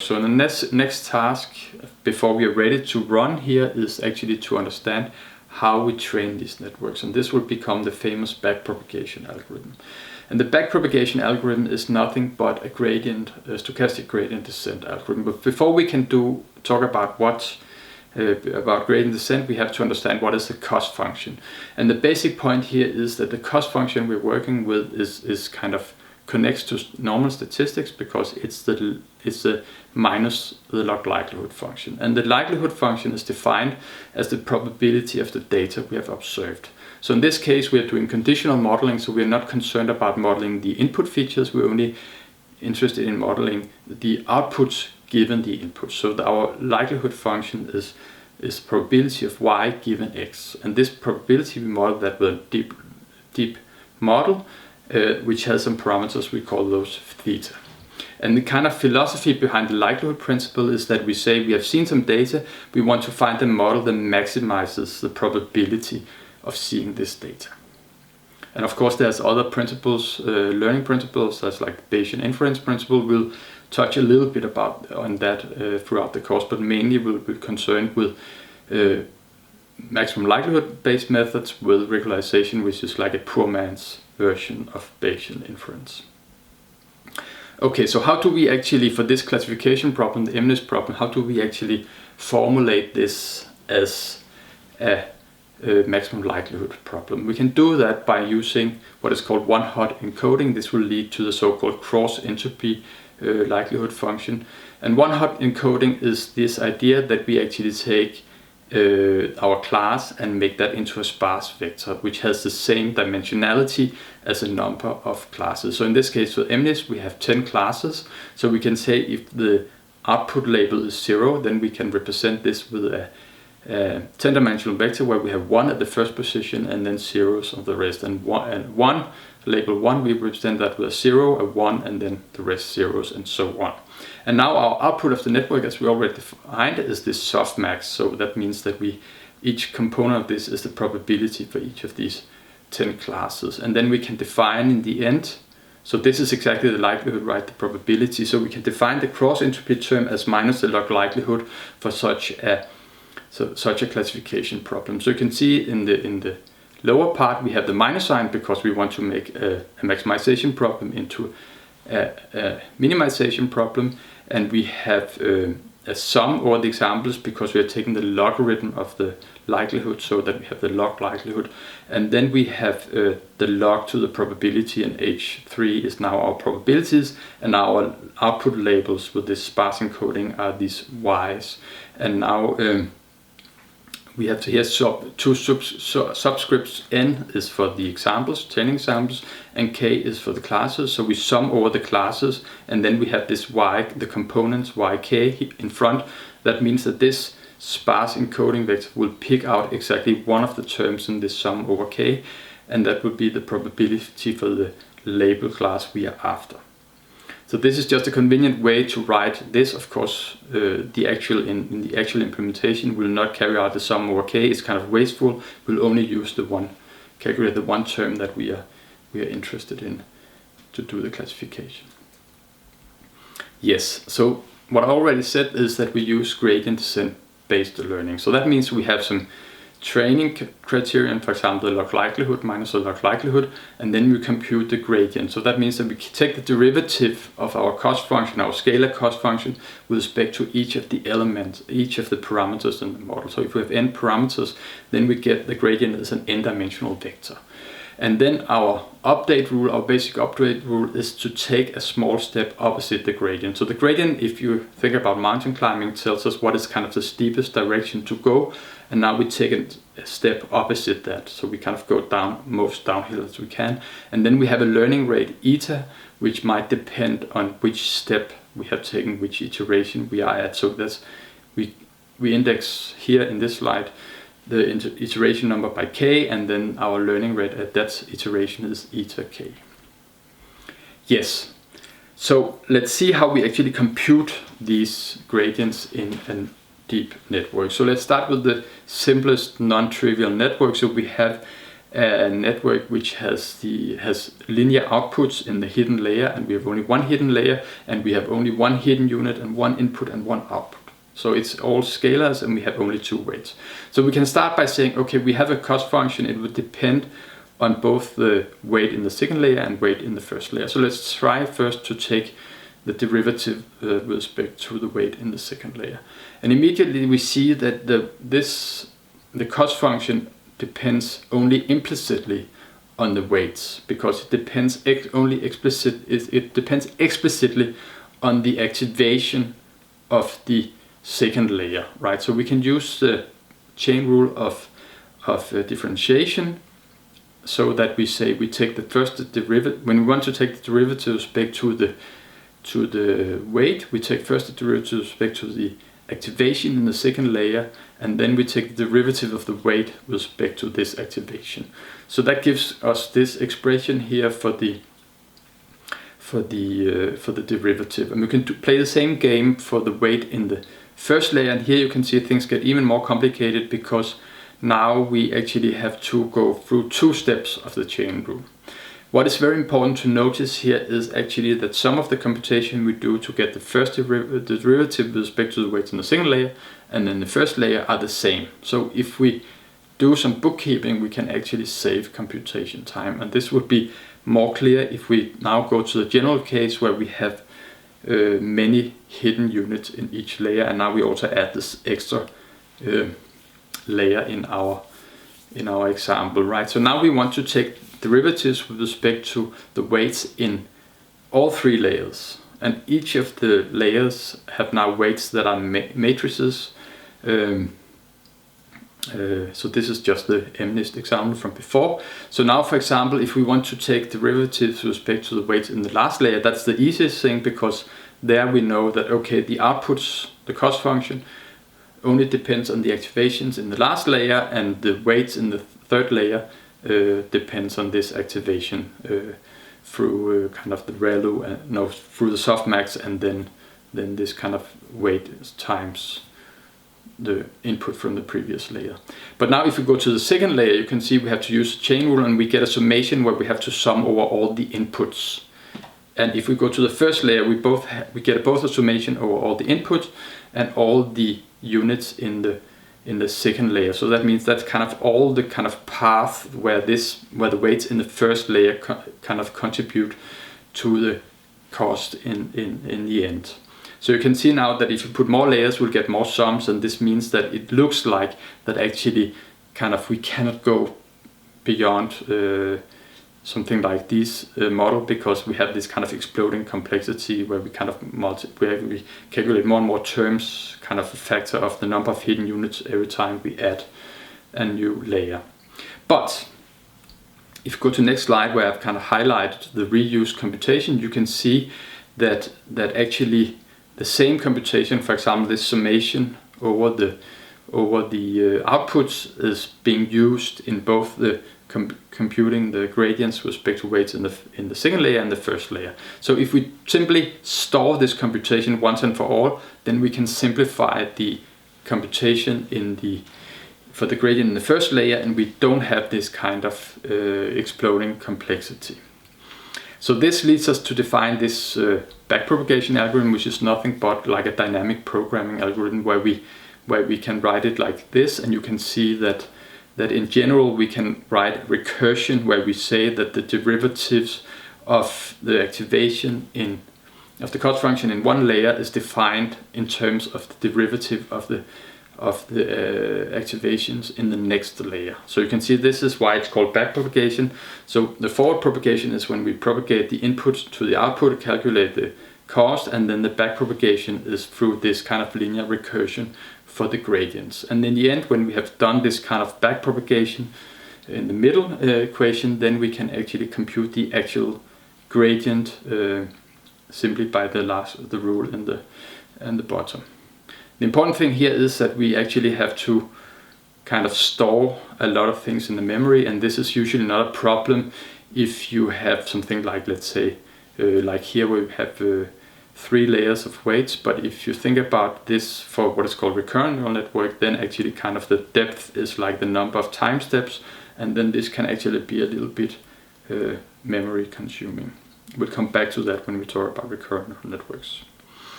So the next task before we are ready to run here is actually to understand how we train these networks, and this will become the famous backpropagation algorithm. And the backpropagation algorithm is nothing but a stochastic gradient descent algorithm. But before we can talk about about gradient descent, we have to understand what is the cost function. And the basic point here is that the cost function we're working with is kind of connects to normal statistics, because it's the minus the log likelihood function. And the likelihood function is defined as the probability of the data we have observed. So in this case, we are doing conditional modeling, so we are not concerned about modeling the input features, we're only interested in modeling the outputs given the input. So our likelihood function is probability of y given x. And this probability we model that with a deep model, which has some parameters, we call those theta. And the kind of philosophy behind the likelihood principle is that we say we have seen some data, we want to find a model that maximizes the probability of seeing this data. And of course there's other principles, learning principles, that's like the Bayesian inference principle. We'll touch a little bit on that throughout the course, but mainly we'll be concerned with maximum likelihood based methods with regularization, which is like a poor man's version of Bayesian inference. Okay, so how do we actually, for this classification problem, the MNIST problem, how do we actually formulate this as a maximum likelihood problem? We can do that by using what is called one-hot encoding. This will lead to the so-called cross-entropy likelihood function. And one-hot encoding is this idea that we actually take our class and make that into a sparse vector, which has the same dimensionality as a number of classes. So in this case with MNIST we have 10 classes, so we can say if the output label is 0, then we can represent this with a 10-dimensional vector where we have 1 at the first position and then zeros of the rest, and label 1 we represent that with a 0, a 1, and then the rest zeros, and so on. And now our output of the network, as we already defined, is this softmax. So that means that each component of this is the probability for each of these 10 classes. And then we can define in the end, so this is exactly the likelihood, right, the probability. So we can define the cross entropy term as minus the log likelihood for such a classification problem. So you can see in the lower part we have the minus sign because we want to make a maximization problem into a minimization problem, and we have a sum over the examples because we are taking the logarithm of the likelihood, so that we have the log likelihood, and then we have the log to the probability, and H3 is now our probabilities, and our output labels with this sparse encoding are these y's. And now we have to here two subscripts. N is for the examples, 10 examples, and K is for the classes. So we sum over the classes, and then we have this Y, the components YK in front. That means that this sparse encoding vector will pick out exactly one of the terms in this sum over K, and that would be the probability for the label class we are after. So this is just a convenient way to write this. Of course, in the actual implementation will not carry out the sum over K. It's kind of wasteful. We'll only use calculate the one term that we are interested in to do the classification. Yes. So what I already said is that we use gradient descent based learning. So that means we have some training criterion, for example, the log likelihood minus the log likelihood, and then we compute the gradient. So that means that we take the derivative of our cost function, our scalar cost function, with respect to each of the elements, each of the parameters in the model. So if we have n parameters, then we get the gradient as an n-dimensional vector. And then our update rule, our basic update rule, is to take a small step opposite the gradient. So the gradient, if you think about mountain climbing, tells us what is kind of the steepest direction to go. And now we take a step opposite that. So we kind of go down, most downhill as we can. And then we have a learning rate eta, which might depend on which step we have taken, which iteration we are at. So that's, we index here in this slide the iteration number by k, and then our learning rate at that iteration is eta k. Yes, so let's see how we actually compute these gradients in a deep network. So let's start with the simplest non-trivial network. So we have a network which has linear outputs in the hidden layer, and we have only one hidden layer, and we have only one hidden unit and one input and one output. So it's all scalars, and we have only two weights. So we can start by saying, okay, we have a cost function. It would depend on both the weight in the second layer and weight in the first layer. So let's try first to take the derivative with respect to the weight in the second layer. And immediately we see that the cost function depends only implicitly on the weights, because it depends it depends explicitly on the activation of the second layer, right? So we can use the chain rule of differentiation, so that we say we take the first derivative when we want to take the derivative with respect to the weight. We take first the derivative with respect to the activation in the second layer, and then we take the derivative of the weight with respect to this activation. So that gives us this expression here for the derivative, and we can play the same game for the weight in the first layer. And here you can see things get even more complicated, because now we actually have to go through two steps of the chain rule. What is very important to notice here is actually that some of the computation we do to get the first derivative with respect to the weights in the second layer and then the first layer are the same. So if we do some bookkeeping, we can actually save computation time. And this would be more clear if we now go to the general case where we have many hidden units in each layer, and now we also add this extra layer in our example, right? So now we want to take derivatives with respect to the weights in all three layers, and each of the layers have now weights that are matrices. So this is just the MNIST example from before. So now, for example, if we want to take derivatives with respect to the weights in the last layer, that's the easiest thing, because there we know that, okay, the outputs, the cost function, only depends on the activations in the last layer, and the weights in the third layer depends on this activation through kind of the ReLU, through the softmax, and then this kind of weight times the input from the previous layer. But now if we go to the second layer, you can see we have to use the chain rule, and we get a summation where we have to sum over all the inputs. And if we go to the first layer, we get both a summation over all the inputs and all the units in the second layer. So that means that's kind of all the kind of path where the weights in the first layer kind of contribute to the cost in the end. So you can see now that if you put more layers, we'll get more sums, and this means that it looks like that actually kind of we cannot go beyond something like this model, because we have this kind of exploding complexity where we kind of we calculate more and more terms, kind of a factor of the number of hidden units every time we add a new layer. But if you go to the next slide, where I've kind of highlighted the reuse computation, you can see that actually the same computation, for example, this summation over the outputs, is being used in both the computing the gradients with respect to weights in the second layer and the first layer. So if we simply store this computation once and for all, then we can simplify the computation for the gradient in the first layer, and we don't have this kind of exploding complexity. So this leads us to define this backpropagation algorithm, which is nothing but like a dynamic programming algorithm where we can write it like this, and you can see that in general we can write recursion where we say that the derivatives of the activation of the cost function in one layer is defined in terms of the derivative of the activations in the next layer. So you can see this is why it's called backpropagation. So the forward propagation is when we propagate the input to the output, calculate the cost, and then the backpropagation is through this kind of linear recursion for the gradients. And in the end, when we have done this kind of backpropagation in the middle equation, then we can actually compute the actual gradient simply by the rule in the bottom. The important thing here is that we actually have to kind of store a lot of things in the memory, and this is usually not a problem if you have something like, let's say, like here we have 3 layers of weights. But if you think about this for what is called recurrent neural network, then actually kind of the depth is like the number of time steps, and then this can actually be a little bit memory consuming. We'll come back to that when we talk about recurrent neural networks.